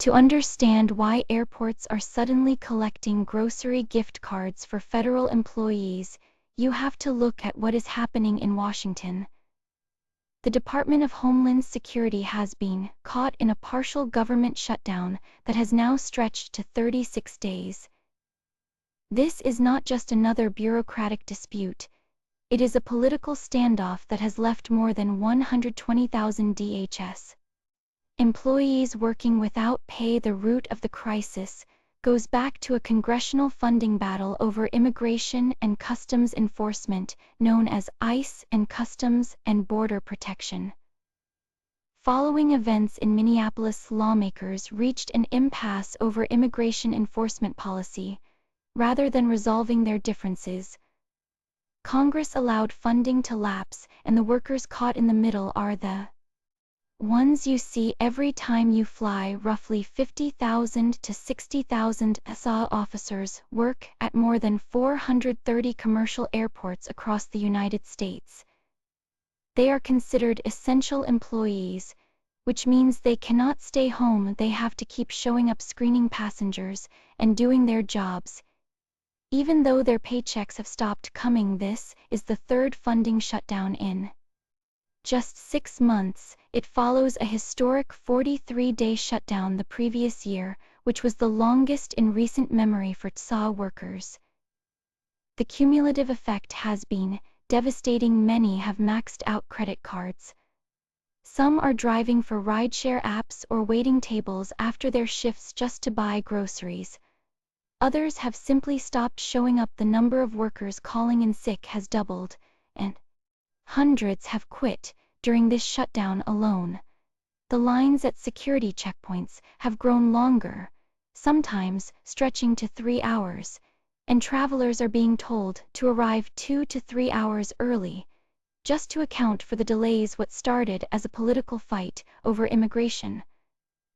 To understand why airports are suddenly collecting grocery gift cards for federal employees, you have to look at what is happening in Washington. The Department of Homeland Security has been caught in a partial government shutdown that has now stretched to 36 days. This is not just another bureaucratic dispute. It is a political standoff that has left more than 120,000 DHS employees working without pay. The root of the crisis goes back to a congressional funding battle over immigration and customs enforcement, known as ICE and Customs and Border Protection. Following events in Minneapolis, lawmakers reached an impasse over immigration enforcement policy. Rather than resolving their differences, Congress allowed funding to lapse, and the workers caught in the middle are the ones you see every time you fly. Roughly 50,000 to 60,000 TSA officers work at more than 430 commercial airports across the United States. They are considered essential employees, which means they cannot stay home. They have to keep showing up, screening passengers, and doing their jobs, even though their paychecks have stopped coming. This is the third funding shutdown in just 6 months. It follows a historic 43-day shutdown the previous year, which was the longest in recent memory for TSA workers. The cumulative effect has been devastating. Many have maxed out credit cards. Some are driving for rideshare apps or waiting tables after their shifts just to buy groceries. Others have simply stopped showing up. The number of workers calling in sick has doubled, and hundreds have quit during this shutdown alone. The lines at security checkpoints have grown longer, sometimes stretching to 3 hours, and travelers are being told to arrive 2 to 3 hours early, just to account for the delays. What started as a political fight over immigration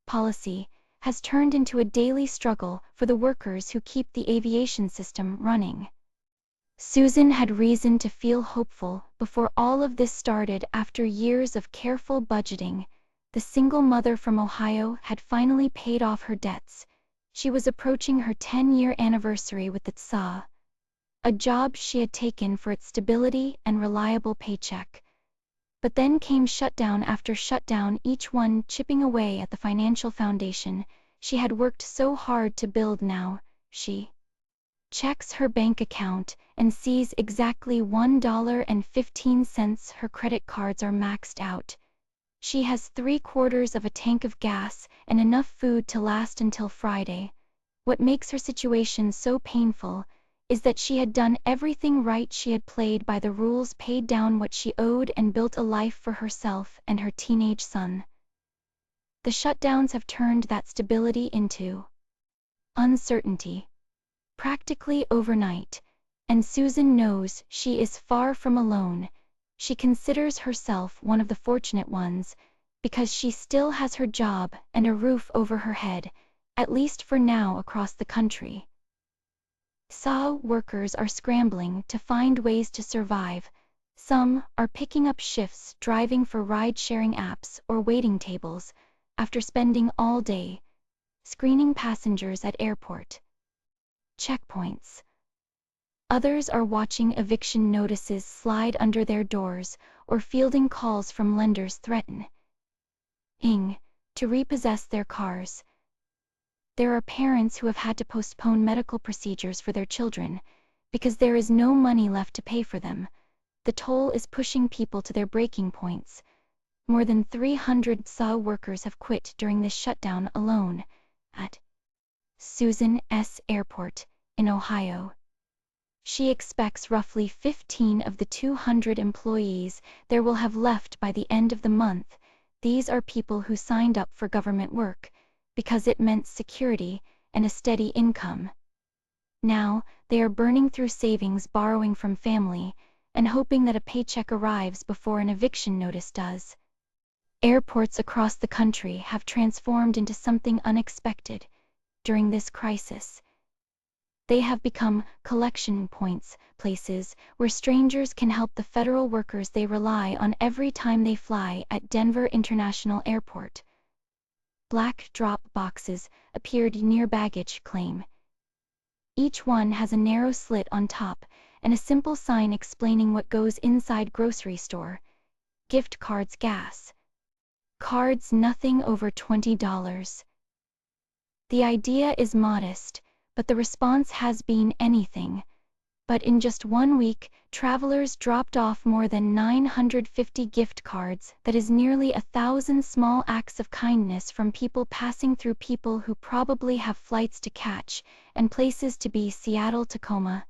policy has turned into a daily struggle for the workers who keep the aviation system running. Susan had reason to feel hopeful before all of this started. After years of careful budgeting, the single mother from Ohio had finally paid off her debts. She was approaching her 10-year anniversary with the TSA, a job she had taken for its stability and reliable paycheck. But then came shutdown after shutdown, each one chipping away at the financial foundation she had worked so hard to build. Now, she checks her bank account and sees exactly $1.15 her credit cards are maxed out. She has 3/4 of a tank of gas and enough food to last until Friday. What makes her situation so painful is that she had done everything right. She had played by the rules, paid down what she owed, and built a life for herself and her teenage son. The shutdowns have turned that stability into uncertainty, practically overnight, and Susan knows she is far from alone. She considers herself one of the fortunate ones, because she still has her job and a roof over her head, at least for now. Across the country, TSA workers are scrambling to find ways to survive. Some are picking up shifts driving for ride-sharing apps or waiting tables after spending all day screening passengers at airport checkpoints. Others are watching eviction notices slide under their doors or fielding calls from lenders threatening to repossess their cars. There are parents who have had to postpone medical procedures for their children because there is no money left to pay for them. The toll is pushing people to their breaking points. More than 300 TSA workers have quit during this shutdown alone at Susan S. Airport in Ohio. She expects roughly 15 of the 200 employees there will have left by the end of the month. These are people who signed up for government work because it meant security and a steady income. Now, they are burning through savings, borrowing from family, and hoping that a paycheck arrives before an eviction notice does. Airports across the country have transformed into something unexpected during this crisis. They have become collection points, places where strangers can help the federal workers they rely on every time they fly. At Denver International Airport, black drop boxes appeared near baggage claim. Each one has a narrow slit on top and a simple sign explaining what goes inside grocery store. Gift cards, gas cards, nothing over $20. The idea is modest, but the response has been anything but. In just 1 week, travelers dropped off more than 950 gift cards. That is nearly 1,000 small acts of kindness from people passing through, people who probably have flights to catch and places to be. Seattle-Tacoma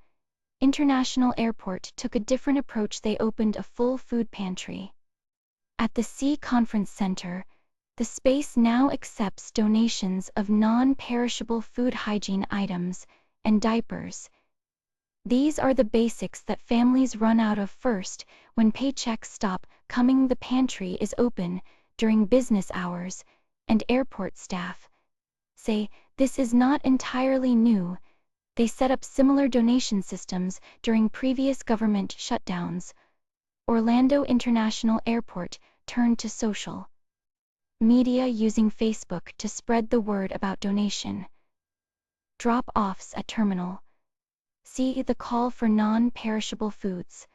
International Airport took a different approach. They opened a full food pantry at the C Conference Center. The space now accepts donations of non-perishable food, hygiene items, and diapers. These are the basics that families run out of first when paychecks stop coming. The pantry is open during business hours, and airport staff say this is not entirely new. They set up similar donation systems during previous government shutdowns. Orlando International Airport turned to social media using Facebook to spread the word about donation drop-offs at terminal. See the call for non-perishable foods.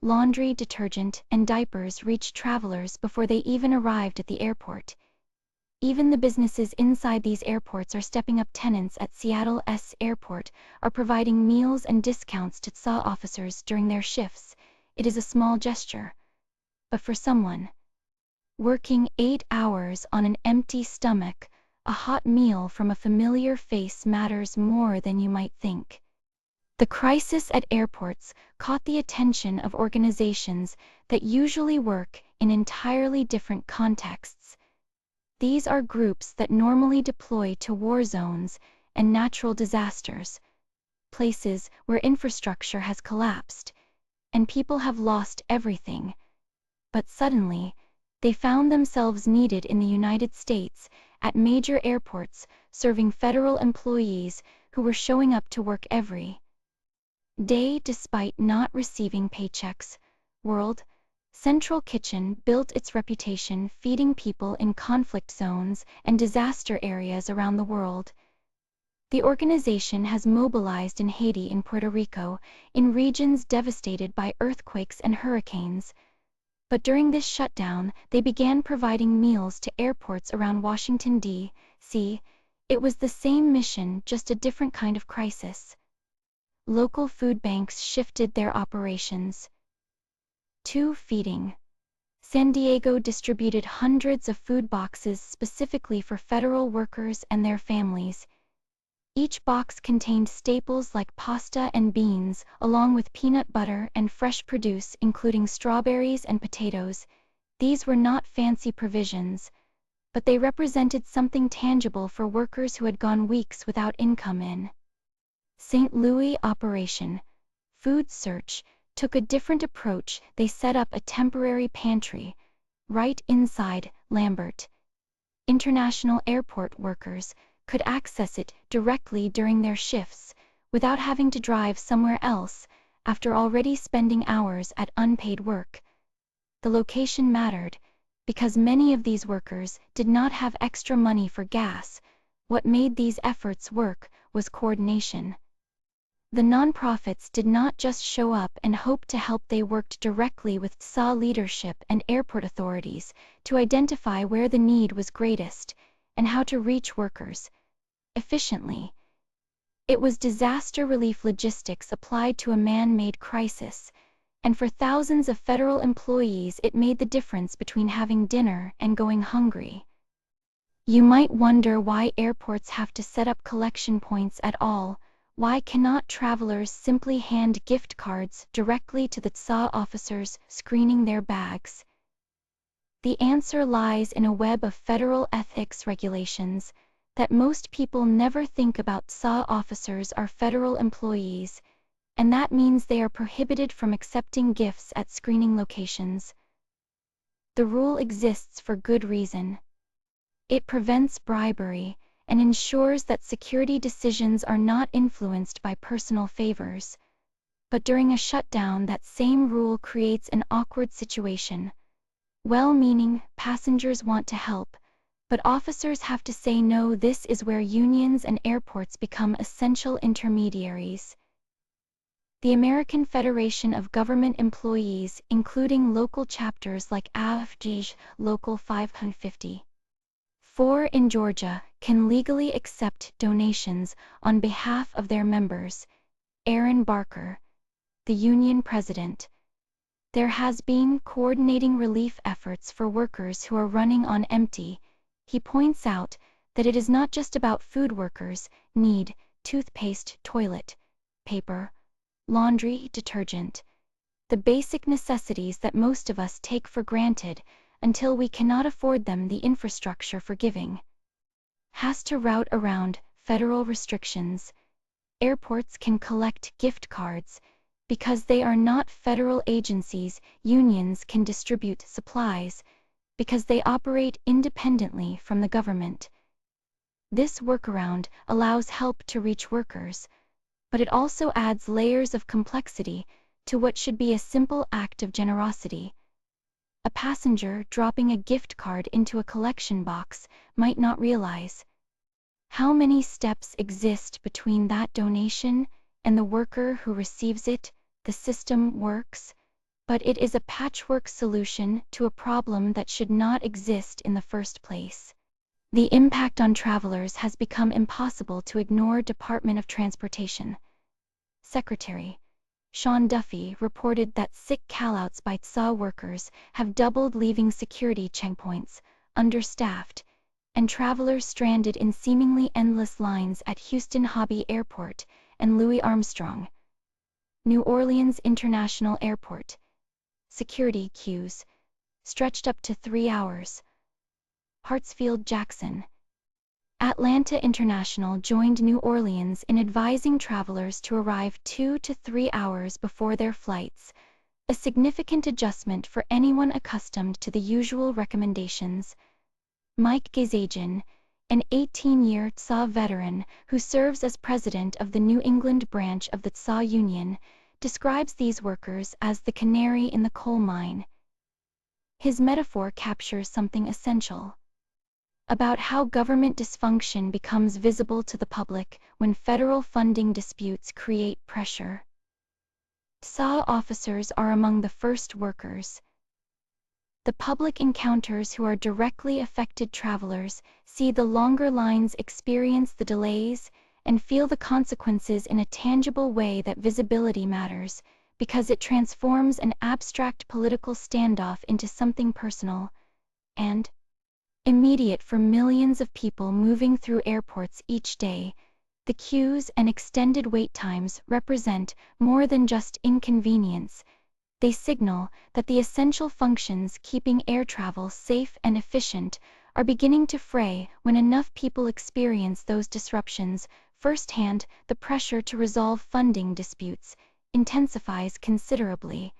Laundry, detergent, and diapers reached travelers before they even arrived at the airport. Even the businesses inside these airports are stepping up. Tenants at Seattle's airport are providing meals and discounts to TSA officers during their shifts. It is a small gesture, but for someone working 8 hours on an empty stomach, a hot meal from a familiar face matters more than you might think. The crisis at airports caught the attention of organizations that usually work in entirely different contexts. These are groups that normally deploy to war zones and natural disasters, places where infrastructure has collapsed and people have lost everything. But suddenly, they found themselves needed in the United States at major airports, serving federal employees who were showing up to work every day despite not receiving paychecks. World Central Kitchen built its reputation feeding people in conflict zones and disaster areas around the world. The organization has mobilized in Haiti and Puerto Rico, in regions devastated by earthquakes and hurricanes. But during this shutdown, they began providing meals to airports around Washington, D.C. It was the same mission, just a different kind of crisis. Local food banks shifted their operations to feeding. San Diego distributed hundreds of food boxes specifically for federal workers and their families. Each box contained staples like pasta and beans, along with peanut butter and fresh produce including strawberries and potatoes. These were not fancy provisions, but they represented something tangible for workers who had gone weeks without income. In St. Louis, Operation Food Search took a different approach. They set up a temporary pantry right inside Lambert International Airport. Workers could access it directly during their shifts without having to drive somewhere else after already spending hours at unpaid work. The location mattered because many of these workers did not have extra money for gas. What made these efforts work was coordination. The nonprofits did not just show up and hope to help. They worked directly with TSA leadership and airport authorities to identify where the need was greatest and how to reach workers efficiently. It was disaster relief logistics applied to a man-made crisis, and for thousands of federal employees it made the difference between having dinner and going hungry. You might wonder why airports have to set up collection points at all. Why cannot travelers simply hand gift cards directly to the TSA officers screening their bags? The answer lies in a web of federal ethics regulations that most people never think about. TSA officers are federal employees, and that means they are prohibited from accepting gifts at screening locations. The rule exists for good reason. It prevents bribery and ensures that security decisions are not influenced by personal favors. But during a shutdown, that same rule creates an awkward situation. Well-meaning passengers want to help, But officers have to say no. This is where unions and airports become essential intermediaries. The American Federation of Government Employees, including local chapters like AFG Local 554 in Georgia, can legally accept donations on behalf of their members. Aaron Barker, the union president. There has been coordinating relief efforts for workers who are running on empty. He points out that it is not just about food. Workers need toothpaste, toilet paper, laundry detergent, the basic necessities that most of us take for granted until we cannot afford them. The infrastructure for giving has to route around federal restrictions. Airports can collect gift cards because they are not federal agencies. Unions can distribute supplies because they operate independently from the government. This workaround allows help to reach workers, but it also adds layers of complexity to what should be a simple act of generosity. A passenger dropping a gift card into a collection box might not realize how many steps exist between that donation and the worker who receives it. The system works, but it is a patchwork solution to a problem that should not exist in the first place. The impact on travelers has become impossible to ignore. Department of Transportation Secretary Sean Duffy reported that sick callouts by TSA workers have doubled, leaving security checkpoints understaffed and travelers stranded in seemingly endless lines at Houston Hobby Airport and Louis Armstrong New Orleans International Airport. Security queues stretched up to 3 hours. Hartsfield-Jackson Atlanta International joined New Orleans in advising travelers to arrive 2 to 3 hours before their flights, a significant adjustment for anyone accustomed to the usual recommendations. Mike Gazajian, an 18-year TSA veteran who serves as president of the New England branch of the TSA Union, describes these workers as the canary in the coal mine. His metaphor captures something essential about how government dysfunction becomes visible to the public when federal funding disputes create pressure. TSA officers are among the first workers. The public encounters who are directly affected. Travelers see the longer lines, experience the delays, and feel the consequences in a tangible way. That visibility matters because it transforms an abstract political standoff into something personal and immediate for millions of people moving through airports each day. The queues and extended wait times represent more than just inconvenience. They signal that the essential functions keeping air travel safe and efficient are beginning to fray. When enough people experience those disruptions firsthand, the pressure to resolve funding disputes intensifies considerably.